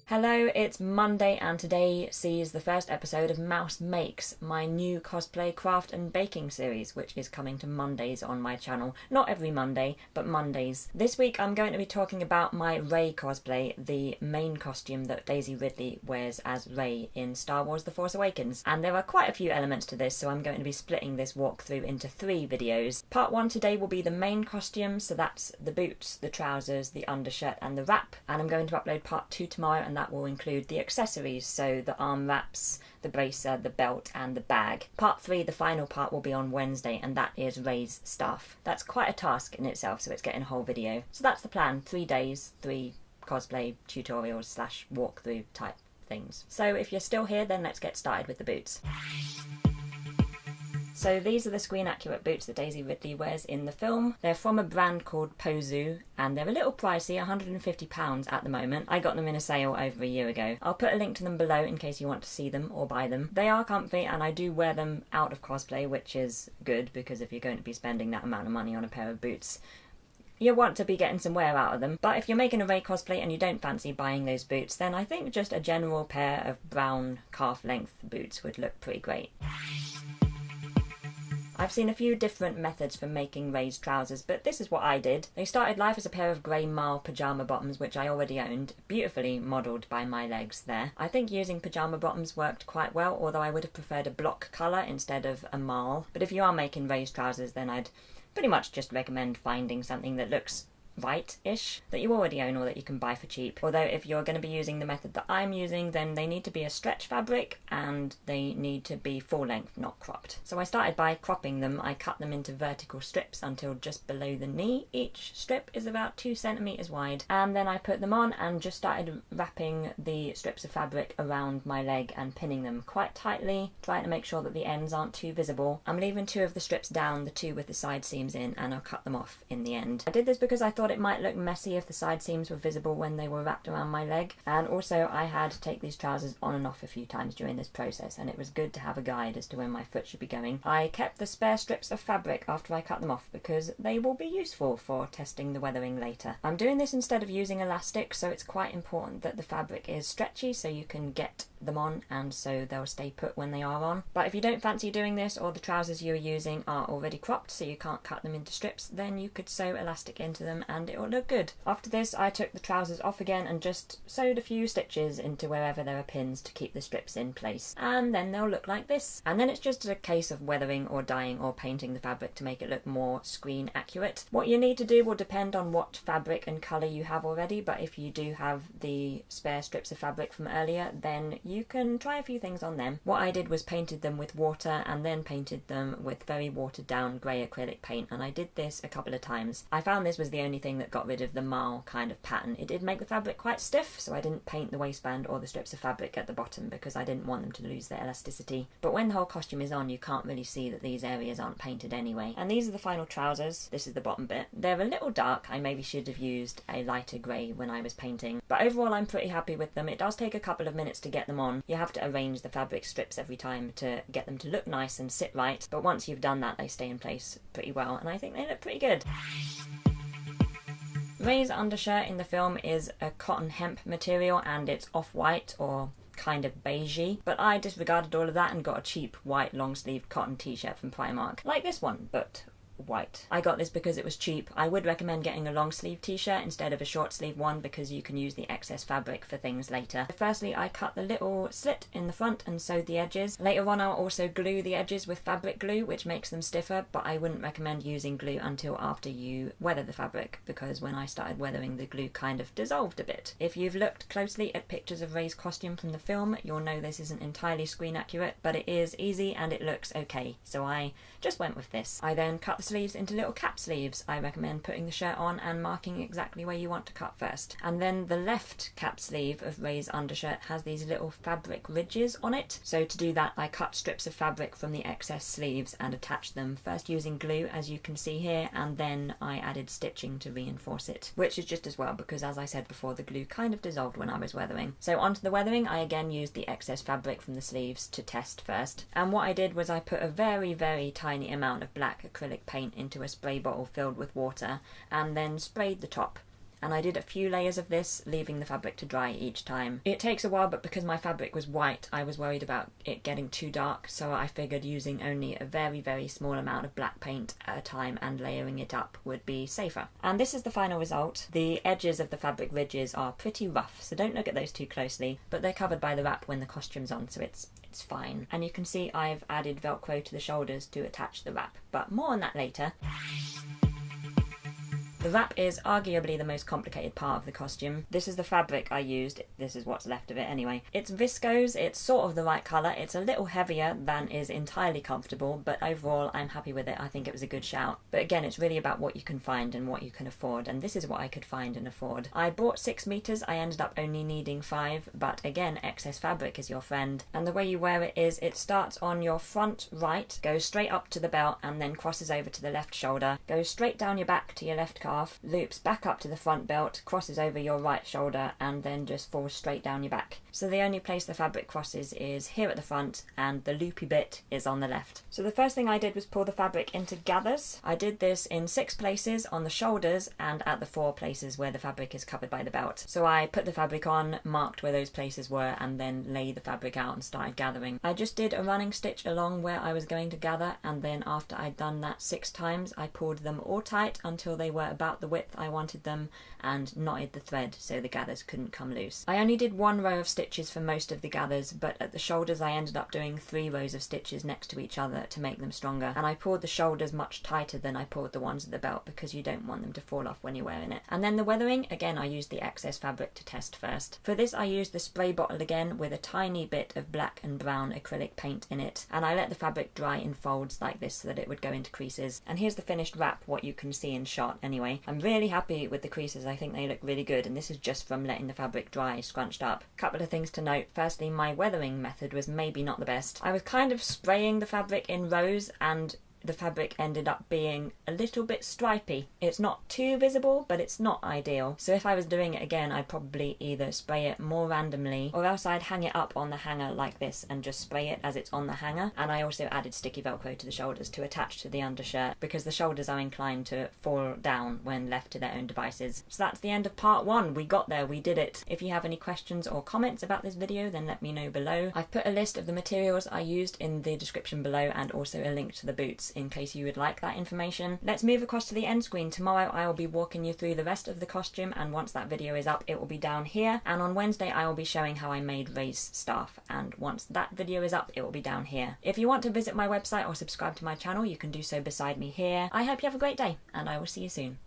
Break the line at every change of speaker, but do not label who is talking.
Hello, it's Monday and today sees the first episode of Mouse Makes, my new cosplay craft and baking series, which is coming to Mondays on my channel. Not every Monday, but Mondays. This week I'm going to be talking about my Rey cosplay, the main costume that Daisy Ridley wears as Rey in Star Wars The Force Awakens. And there are quite a few elements to this, so I'm going to be splitting this walkthrough into 3 videos. Part 1 today will be the main costume, so that's the boots, the trousers, the undershirt and the wrap. And I'm going to upload part 2 tomorrow, and that will include the accessories, so the arm wraps, the bracer, the belt and the bag. Part 3, the final part, will be on Wednesday, and that is Rey's stuff. That's quite a task in itself, so it's getting a whole video. So that's the plan, 3 days, 3 cosplay tutorials slash walkthrough type things. So if you're still here, then let's get started with the boots. So these are the screen accurate boots that Daisy Ridley wears in the film. They're from a brand called Pozu, and they're a little pricey, £150 at the moment. I got them in a sale over a year ago. I'll put a link to them below in case you want to see them or buy them. They are comfy, and I do wear them out of cosplay, which is good, because if you're going to be spending that amount of money on a pair of boots, you want to be getting some wear out of them. But if you're making a Rey cosplay and you don't fancy buying those boots, then I think just a general pair of brown calf-length boots would look pretty great. I've seen a few different methods for making Rey's trousers, but this is what I did. They started life as a pair of grey marl pyjama bottoms, which I already owned, beautifully modelled by my legs there. I think using pyjama bottoms worked quite well, although I would have preferred a block colour instead of a marl. But if you are making Rey's trousers, then I'd pretty much just recommend finding something that looks right-ish, that you already own or that you can buy for cheap. Although if you're going to be using the method that I'm using, then they need to be a stretch fabric and they need to be full length, not cropped. So I started by cropping them. I cut them into vertical strips until just below the knee. Each strip is about 2 centimeters wide, and then I put them on and just started wrapping the strips of fabric around my leg and pinning them quite tightly, trying to make sure that the ends aren't too visible. I'm leaving 2 of the strips down, the 2 with the side seams in, and I'll cut them off in the end. I did this because I thought it might look messy if the side seams were visible when they were wrapped around my leg, and also I had to take these trousers on and off a few times during this process, and it was good to have a guide as to where my foot should be going. I kept the spare strips of fabric after I cut them off because they will be useful for testing the weathering later. I'm doing this instead of using elastic, so it's quite important that the fabric is stretchy so you can get them on and so they'll stay put when they are on. But if you don't fancy doing this, or the trousers you're using are already cropped so you can't cut them into strips, then you could sew elastic into them and it will look good. After this, I took the trousers off again and just sewed a few stitches into wherever there are pins to keep the strips in place, and then they'll look like this. And then it's just a case of weathering or dyeing or painting the fabric to make it look more screen accurate. What you need to do will depend on what fabric and colour you have already, but if you do have the spare strips of fabric from earlier, then you can try a few things on them. What I did was painted them with water and then painted them with very watered down grey acrylic paint, and I did this a couple of times. I found this was the only thing that got rid of the marl kind of pattern. It did make the fabric quite stiff, so I didn't paint the waistband or the strips of fabric at the bottom because I didn't want them to lose their elasticity. But when the whole costume is on, you can't really see that these areas aren't painted anyway. And these are the final trousers. This is the bottom bit. They're a little dark. I maybe should have used a lighter grey when I was painting, but overall I'm pretty happy with them. It does take a couple of minutes to get them on. You have to arrange the fabric strips every time to get them to look nice and sit right, but once you've done that, they stay in place pretty well, and I think they look pretty good. Rey's undershirt in the film is a cotton hemp material and it's off-white or kind of beigey, but I disregarded all of that and got a cheap white long-sleeved cotton t-shirt from Primark, like this one, but white. I got this because it was cheap. I would recommend getting a long sleeve t-shirt instead of a short sleeve one because you can use the excess fabric for things later. Firstly, I cut the little slit in the front and sewed the edges. Later on I'll also glue the edges with fabric glue, which makes them stiffer, but I wouldn't recommend using glue until after you weather the fabric because when I started weathering, the glue kind of dissolved a bit. If you've looked closely at pictures of Rey's costume from the film, you'll know this isn't entirely screen accurate, but it is easy and it looks okay, so I just went with this. I then cut the sleeves into little cap sleeves. I recommend putting the shirt on and marking exactly where you want to cut first. And then the left cap sleeve of Rey's undershirt has these little fabric ridges on it. So to do that, I cut strips of fabric from the excess sleeves and attached them, first using glue as you can see here, and then I added stitching to reinforce it, which is just as well because, as I said before, the glue kind of dissolved when I was weathering. So onto the weathering, I again used the excess fabric from the sleeves to test first. And what I did was I put a very, very tiny amount of black acrylic paint into a spray bottle filled with water and then sprayed the top. and I did a few layers of this, leaving the fabric to dry each time. It takes a while, but because my fabric was white, I was worried about it getting too dark, so I figured using only a very, very small amount of black paint at a time and layering it up would be safer. And this is the final result. The edges of the fabric ridges are pretty rough, so don't look at those too closely, but they're covered by the wrap when the costume's on, so it's fine. And you can see I've added velcro to the shoulders to attach the wrap, but more on that later. The wrap is arguably the most complicated part of the costume. This is the fabric I used. This is what's left of it anyway. It's viscose, it's sort of the right colour. It's a little heavier than is entirely comfortable, but overall I'm happy with it. I think it was a good shout. But again, it's really about what you can find and what you can afford, and this is what I could find and afford. I bought 6 meters, I ended up only needing 5, but again, excess fabric is your friend. And the way you wear it is, it starts on your front right, goes straight up to the belt, and then crosses over to the left shoulder, goes straight down your back to your left calf, loops back up to the front belt, crosses over your right shoulder, and then just falls straight down your back. So the only place the fabric crosses is here at the front, and the loopy bit is on the left. So the first thing I did was pull the fabric into gathers. I did this in 6 places on the shoulders and at the 4 places where the fabric is covered by the belt. So I put the fabric on, marked where those places were, and then laid the fabric out and started gathering. I just did a running stitch along where I was going to gather, and then after I'd done that 6 times, I pulled them all tight until they were about the width I wanted them, and knotted the thread so the gathers couldn't come loose. I only did 1 row of stitches for most of the gathers, but at the shoulders I ended up doing 3 rows of stitches next to each other to make them stronger, and I pulled the shoulders much tighter than I pulled the ones at the belt because you don't want them to fall off when you're wearing it. And then the weathering, again I used the excess fabric to test first. For this I used the spray bottle again with a tiny bit of black and brown acrylic paint in it, and I let the fabric dry in folds like this so that it would go into creases. And here's the finished wrap, what you can see in shot anyway. I'm really happy with the creases, I think they look really good, and this is just from letting the fabric dry scrunched up. Couple of things to note. Firstly, my weathering method was maybe not the best. I was kind of spraying the fabric in rows, and the fabric ended up being a little bit stripy. It's not too visible, but it's not ideal. So if I was doing it again, I'd probably either spray it more randomly, or else I'd hang it up on the hanger like this and just spray it as it's on the hanger. And I also added sticky velcro to the shoulders to attach to the undershirt, because the shoulders are inclined to fall down when left to their own devices. So that's the end of part 1. We got there, we did it. If you have any questions or comments about this video, then let me know below. I've put a list of the materials I used in the description below, and also a link to the boots in case you would like that information. Let's move across to the end screen. Tomorrow I will be walking you through the rest of the costume, and once that video is up it will be down here, and on Wednesday I will be showing how I made Rey's staff, and once that video is up it will be down here. If you want to visit my website or subscribe to my channel, you can do so beside me here. I hope you have a great day, and I will see you soon.